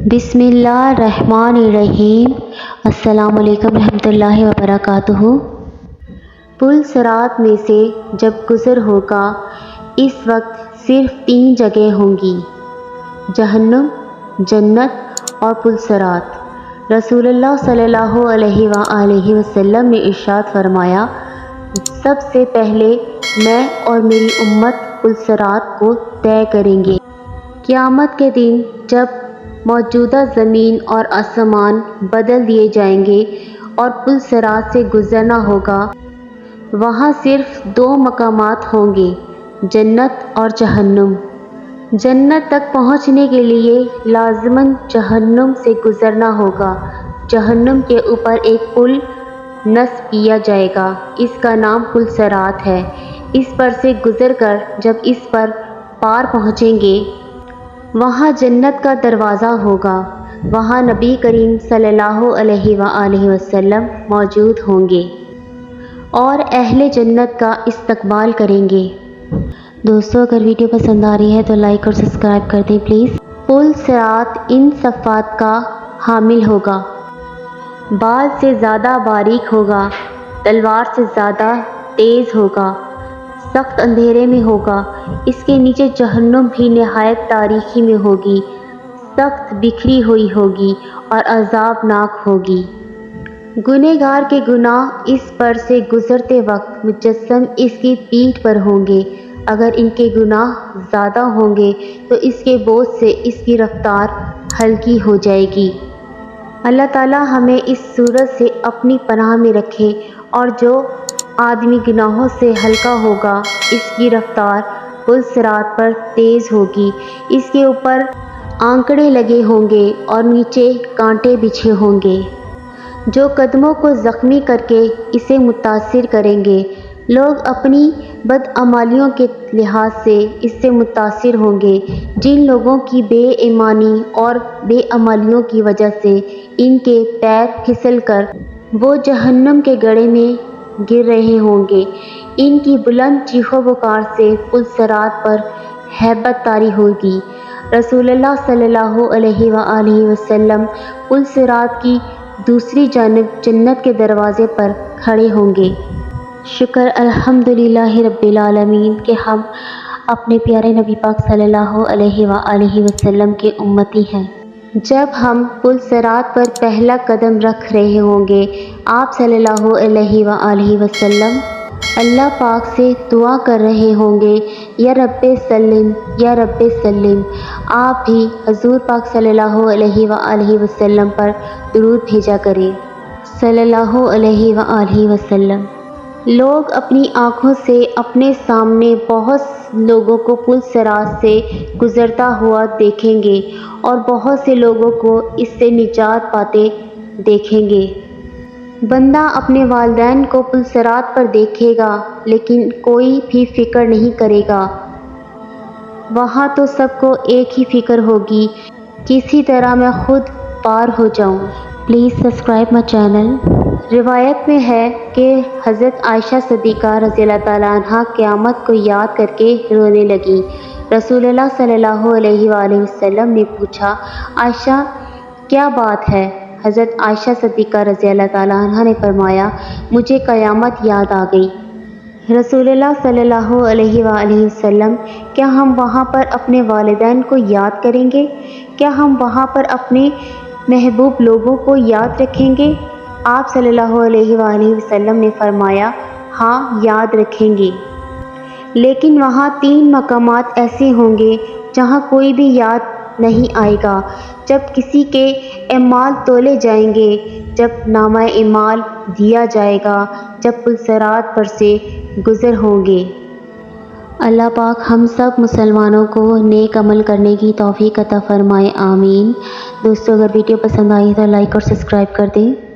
बिस्मिल्लाहिर्रहमानिर्रहीम। अस्सलाम वालेकुम रहमतुल्लाहि व बरकातुहू। पुल सिरात में से जब गुज़र होगा, इस वक्त सिर्फ 3 जगह होंगी, जहन्नुम, जन्नत और पुल सिरात। रसूलुल्लाह सल्लल्लाहु अलैहि वसल्लम ने इरशाद फरमाया, सबसे पहले मैं और मेरी उम्मत पुल सिरात को तय करेंगे। क़यामत के दिन जब मौजूदा ज़मीन और आसमान बदल दिए जाएंगे और पुल सिरात से गुज़रना होगा, वहाँ सिर्फ 2 मकामात होंगे, जन्नत और जहन्नुम। जन्नत तक पहुँचने के लिए लाज़िमन जहन्नुम से गुज़रना होगा। जहन्नुम के ऊपर एक पुल नस्ब किया जाएगा, इसका नाम पुल सिरात है। इस पर से गुज़रकर जब इस पर पार पहुँचेंगे, वहाँ जन्नत का दरवाज़ा होगा। वहाँ नबी करीम सल्लल्लाहु अलैहि वसल्लम मौजूद होंगे और अहले जन्नत का इस्तकबाल करेंगे। दोस्तों, अगर वीडियो पसंद आ रही है तो लाइक और सब्सक्राइब कर दें प्लीज़। पुल सिरात इन सफ़ात का हामिल होगा, बाल से ज़्यादा बारीक होगा, तलवार से ज़्यादा तेज़ होगा, सख्त अंधेरे में होगा। इसके नीचे जहन्नुम भी निहायत तारीकी में होगी, सख्त बिखरी हुई होगी और अज़ाबनाक होगी। गुनहगार के गुनाह इस पर से गुज़रते वक्त मुजस्सम इसकी पीठ पर होंगे। अगर इनके गुनाह ज़्यादा होंगे तो इसके बोझ से इसकी रफ्तार हल्की हो जाएगी। अल्लाह ताला हमें इस सूरत से अपनी पनाह में रखे। और जो आदमी गुनाहों से हल्का होगा, इसकी रफ्तार पुल सिरात पर तेज़ होगी। इसके ऊपर आंकड़े लगे होंगे और नीचे कांटे बिछे होंगे, जो कदमों को ज़ख्मी करके इसे मुतासिर करेंगे। लोग अपनी बदअमालियों के लिहाज से इससे मुतासिर होंगे। जिन लोगों की बेईमानी और बेअमालियों की वजह से इनके पैर फिसल कर वो जहन्नम के गड्ढे में गिर रहे होंगे, इनकी बुलंद चीखों पुकार से पुल सिरात पर हैबत तारी होगी। रसूलुल्लाह सल्लल्लाहु अलैहि वसल्लम पुल सिरात की दूसरी जानिब जन्नत के दरवाज़े पर खड़े होंगे। शुक्र अल्हम्दुलिल्लाहि रब्बिल आलमीन कि हम अपने प्यारे नबी पाक सल्लल्लाहु अलैहि वसल्लम के उम्मती हैं। जब हम पुल सिरात पर पहला कदम रख रहे होंगे, आप सल्लल्लाहु अलैहि वसल्लम अल्लाह पाक से दुआ कर रहे होंगे, या रब्बे सल्लिम या रब्बे सल्लिम। आप भी हजूर पाक सल्लल्लाहु अलैहि वसल्लम पर दुरूद भेजा करें, सल्लल्लाहु अलैहि वसल्लम। लोग अपनी आँखों से अपने सामने बहुत लोगों को पुल सिरात से गुज़रता हुआ देखेंगे और बहुत से लोगों को इससे निजात पाते देखेंगे। बंदा अपने वालिदैन को पुल सिरात पर देखेगा, लेकिन कोई भी फ़िक्र नहीं करेगा। वहाँ तो सबको एक ही फ़िक्र होगी, किसी तरह मैं खुद पार हो जाऊँ। Please subscribe my channel. रिवायत में है कि हज़रत आयशा सिद्दीक़ा रज़ियल्लाहु ताला अन्हा क़यामत को याद करके रोने लगी। रसूलुल्लाह सल्लल्लाहु अलैहि वसल्लम ने पूछा, आयशा क्या बात है? हज़रत आयशा सिद्दीक़ा रज़ियल्लाहु ताला अन्हा ने फरमाया, मुझे क़यामत याद आ गई। रसूलुल्लाह सल्लल्लाहु अलैहि वसल्लम, क्या हम वहाँ पर अपने वालिदैन को याद करेंगे? क्या हम वहाँ पर अपने महबूब लोगों को याद रखेंगे? आप सल्लल्लाहु अलैहि वसल्लम ने फरमाया, हाँ याद रखेंगे, लेकिन वहाँ 3 मकामात ऐसे होंगे जहाँ कोई भी याद नहीं आएगा। जब किसी के एमाल तोले जाएंगे, जब नामा एमाल दिया जाएगा, जब पुल सिरात पर से गुज़र होंगे। अल्लाह पाक हम सब मुसलमानों को नेक अमल करने की तौफीक अता फ़रमाए, आमीन। दोस्तों, अगर वीडियो पसंद आई तो लाइक और सब्सक्राइब कर दें।